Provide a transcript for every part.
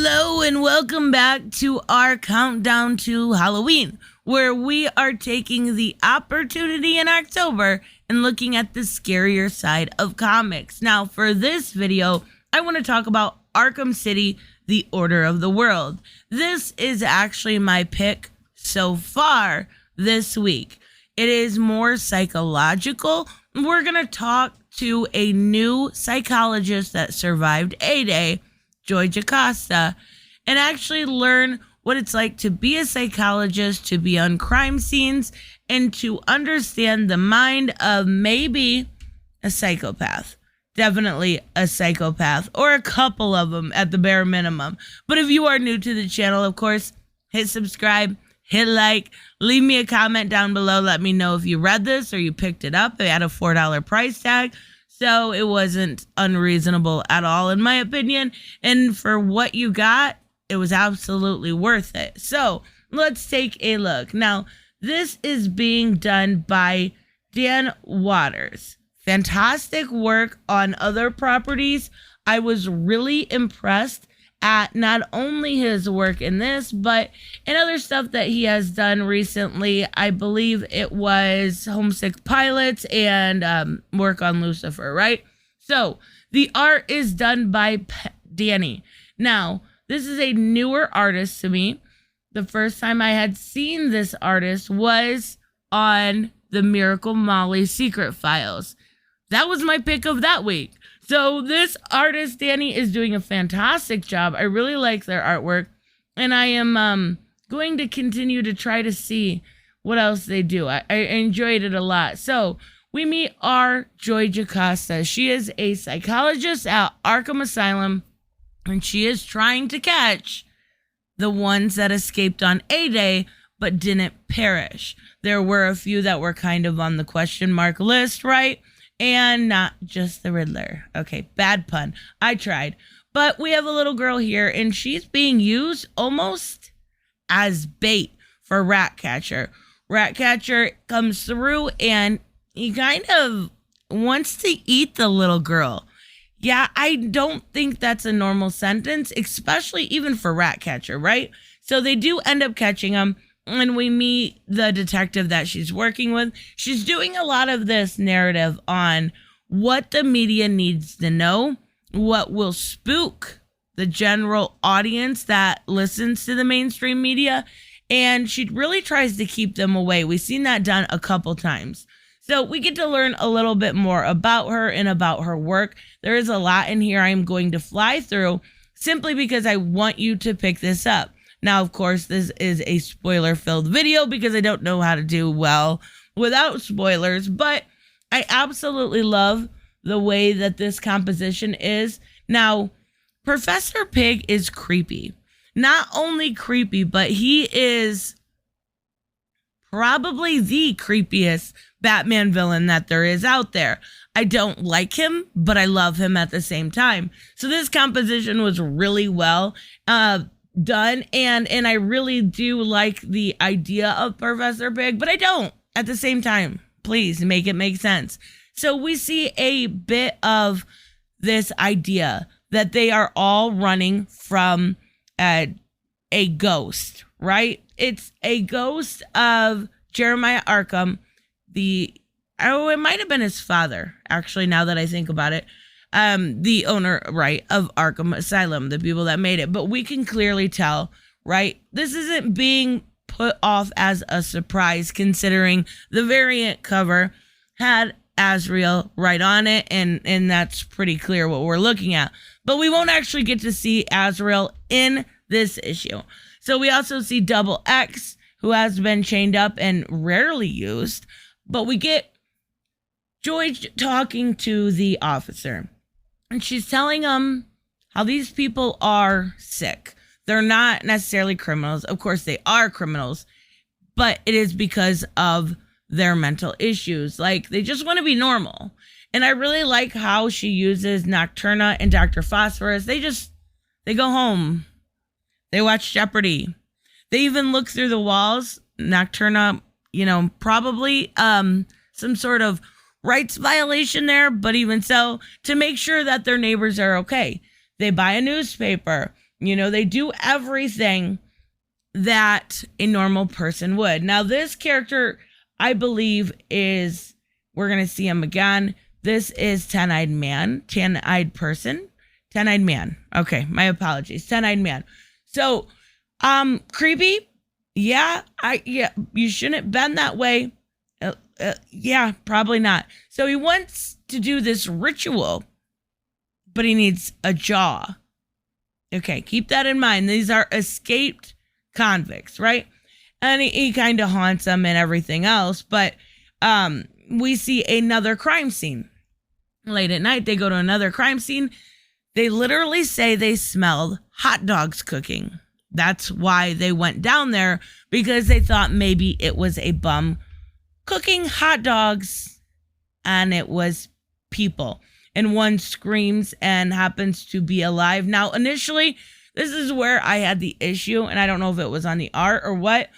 Hello and welcome back to our countdown to Halloween, where we are taking the opportunity in October and looking at the scarier side of comics. Now, for this video, I want to talk about Arkham City, The Order of the World. This is actually my pick so far this week. It is more psychological. We're going to talk to a new psychologist that survived A-Day, Joy Jocasta, and actually learn what it's like to be a psychologist, to be on crime scenes, and to understand the mind of maybe a psychopath. Definitely a psychopath, or a couple of them at the bare minimum. But if you are new to the channel, of course, hit subscribe, hit like, leave me a comment down below. Let me know if you read this or you picked it up. It had a $4 price tag. So it wasn't unreasonable at all, in my opinion. And for what you got, it was absolutely worth it. So let's take a look. Now, this is being done by Dan Waters. Fantastic work on other properties. I was really impressed at not only his work in this, but in other stuff that he has done recently. I believe it was Homesick Pilots and work on Lucifer, right? So the art is done by Danny. Now, this is a newer artist to me. The first time I had seen this artist was on the Miracle Molly Secret Files. That was my pick of that week. So this artist, Danny, is doing a fantastic job. I really like their artwork, and I am going to continue to try to see what else they do. I enjoyed it a lot. So we meet our Joy Jocasta. She is a psychologist at Arkham Asylum, and she is trying to catch the ones that escaped on A-Day but didn't perish. There were a few that were kind of on the question mark list, right? And not just the Riddler. Okay, bad pun. I tried. But we have a little girl here, and she's being used almost as bait for Ratcatcher. Ratcatcher comes through, and he kind of wants to eat the little girl. Yeah, I don't think that's a normal sentence, especially even for Ratcatcher, right? So they do end up catching him. When we meet the detective that she's working with, she's doing a lot of this narrative on what the media needs to know, what will spook the general audience that listens to the mainstream media, and she really tries to keep them away. We've seen that done a couple times. So we get to learn a little bit more about her and about her work. There is a lot in here I'm going to fly through simply because I want you to pick this up. Now, of course, this is a spoiler-filled video because I don't know how to do well without spoilers, but I absolutely love the way that this composition is. Now, Professor Pig is creepy. Not only creepy, but he is probably the creepiest Batman villain that there is out there. I don't like him, but I love him at the same time. So this composition was really well done, and I really do like the idea of Professor Pig, but I don't at the same time. Please make it make sense. So we see a bit of this idea that they are all running from a ghost, right? It's a ghost of Jeremiah Arkham, it might have been his father, actually, now that I think about it. The owner, right, of Arkham Asylum, the people that made it. But we can clearly tell, right, this isn't being put off as a surprise, considering the variant cover had Azrael right on it, and that's pretty clear what we're looking at. But we won't actually get to see Azrael in this issue. So we also see Double X, who has been chained up and rarely used. But we get Joy talking to the officer. And she's telling him how these people are sick. They're not necessarily criminals. Of course, they are criminals, but it is because of their mental issues. Like, they just want to be normal. And I really like how she uses Nocturna and Dr. Phosphorus. They go home. They watch Jeopardy. They even look through the walls. Nocturna, probably some sort of rights violation there, but even so, to make sure that their neighbors are okay. They buy a newspaper. They do everything that a normal person would. Now, this character, I believe, we're going to see him again. This is Ten-Eyed Man, Ten-Eyed Person, Ten-Eyed Man. Okay, my apologies, Ten-Eyed Man. So, creepy. Yeah, you shouldn't bend that way. Yeah, probably not. So he wants to do this ritual, but he needs a jaw. Okay, keep that in mind. These are escaped convicts, right? And he kind of haunts them and everything else. But we see another crime scene. Late at night, they go to another crime scene. They literally say they smelled hot dogs cooking. That's why they went down there, because they thought maybe it was a bum cooking hot dogs, and it was people. And one screams and happens to be alive. Now, initially, this is where I had the issue, and I don't know if it was on the art or what,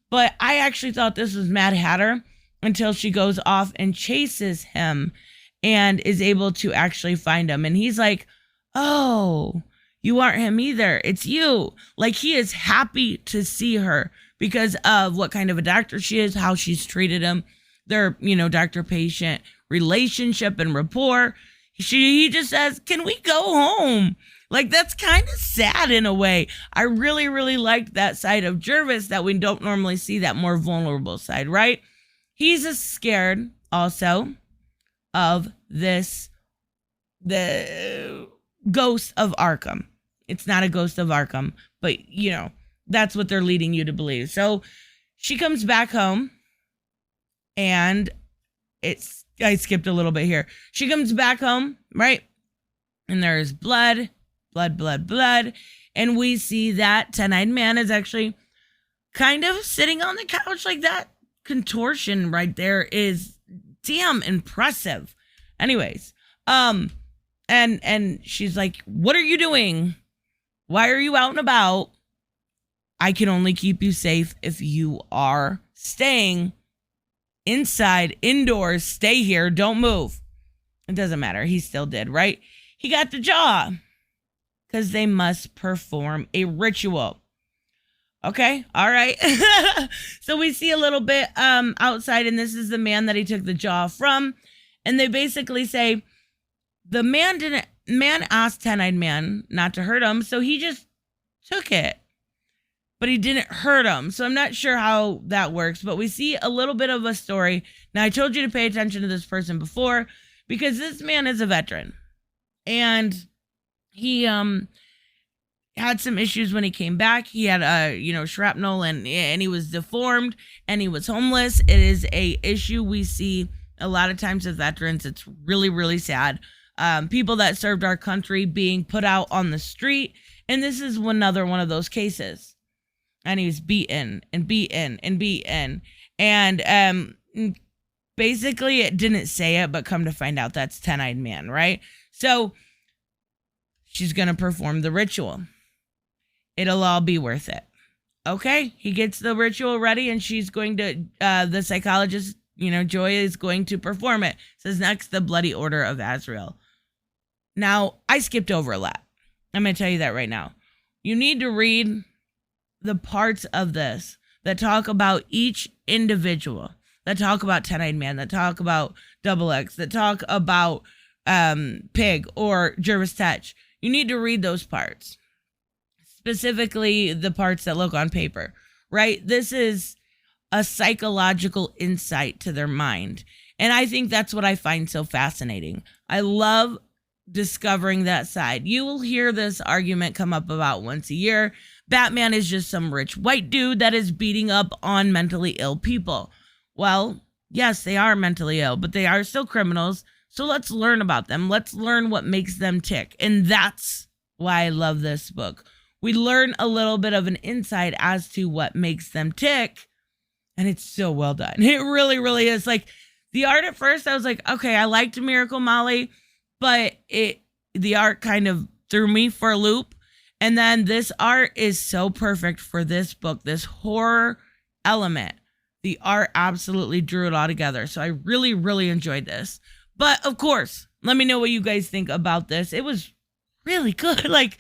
but I actually thought this was Mad Hatter until she goes off and chases him and is able to actually find him. And he's like, oh, you aren't him either. It's you. Like, he is happy to see her because of what kind of a doctor she is, how she's treated him, their, doctor-patient relationship and rapport. He just says, can we go home? Like, that's kind of sad in a way. I really, really liked that side of Jervis that we don't normally see, that more vulnerable side, right? He's scared also of the ghost of Arkham. It's not a ghost of Arkham, but, that's what they're leading you to believe. So she comes back home, and I skipped a little bit here. She comes back home, right? And there's blood. And we see that Ten-Eyed Man is actually kind of sitting on the couch. Like, that contortion right there is damn impressive. Anyways, and she's like, what are you doing? Why are you out and about? I can only keep you safe if you are staying inside, indoors. Stay here. Don't move. It doesn't matter. He still did, right? He got the jaw because they must perform a ritual. Okay. All right. So we see a little bit outside, and this is the man that he took the jaw from. And they basically say the man asked Ten-Eyed Man not to hurt him, so he just took it. But he didn't hurt him. So I'm not sure how that works, but we see a little bit of a story. Now, I told you to pay attention to this person before because this man is a veteran. And he had some issues when he came back. He had shrapnel and he was deformed and he was homeless. It is a issue we see a lot of times with veterans. It's really, really sad. People that served our country being put out on the street. And this is another one of those cases. And he was beaten and beaten and beaten. And basically it didn't say it, but come to find out that's Ten-Eyed Man, right? So she's going to perform the ritual. It'll all be worth it. Okay, he gets the ritual ready and she's going to, the psychologist, Joy is going to perform it. Says next, the Bloody Order of Azrael. Now, I skipped over a lot. I'm going to tell you that right now. You need to read the parts of this that talk about each individual, that talk about Ten-Eyed Man, that talk about Double X, that talk about Pig or Jervis Tetch. You need to read those parts, specifically the parts that look on paper, right? This is a psychological insight to their mind. And I think that's what I find so fascinating. I love discovering that side. You will hear this argument come up about once a year. Batman is just some rich white dude that is beating up on mentally ill people. Well, yes, they are mentally ill, but they are still criminals. So let's learn about them. Let's learn what makes them tick. And that's why I love this book. We learn a little bit of an insight as to what makes them tick. And it's so well done. It really, really is. Like, the art at first, I was like, okay, I liked Miracle Molly, but the art kind of threw me for a loop. And then this art is so perfect for this book, this horror element. The art absolutely drew it all together. So I really, really enjoyed this. But of course, let me know what you guys think about this. It was really good. Like,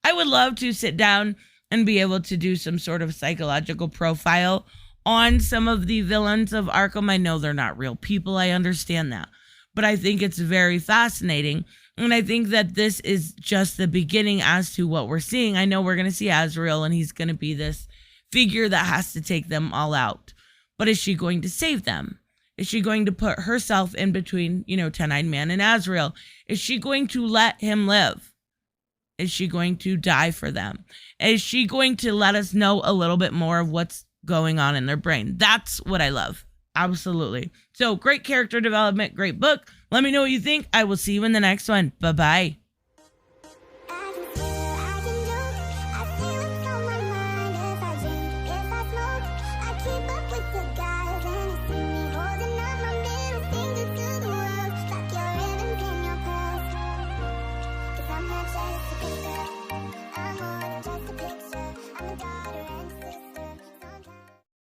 I would love to sit down and be able to do some sort of psychological profile on some of the villains of Arkham. I know they're not real people. I understand that. But I think it's very fascinating. And I think that this is just the beginning as to what we're seeing. I know we're going to see Azrael, and he's going to be this figure that has to take them all out. But is she going to save them? Is she going to put herself in between, 10-eyed man and Azrael? Is she going to let him live? Is she going to die for them? Is she going to let us know a little bit more of what's going on in their brain? That's what I love. Absolutely. So great character development, great book. Let me know what you think. I will see you in the next one. Bye-bye. I'm more than just a picture. I'm a daughter.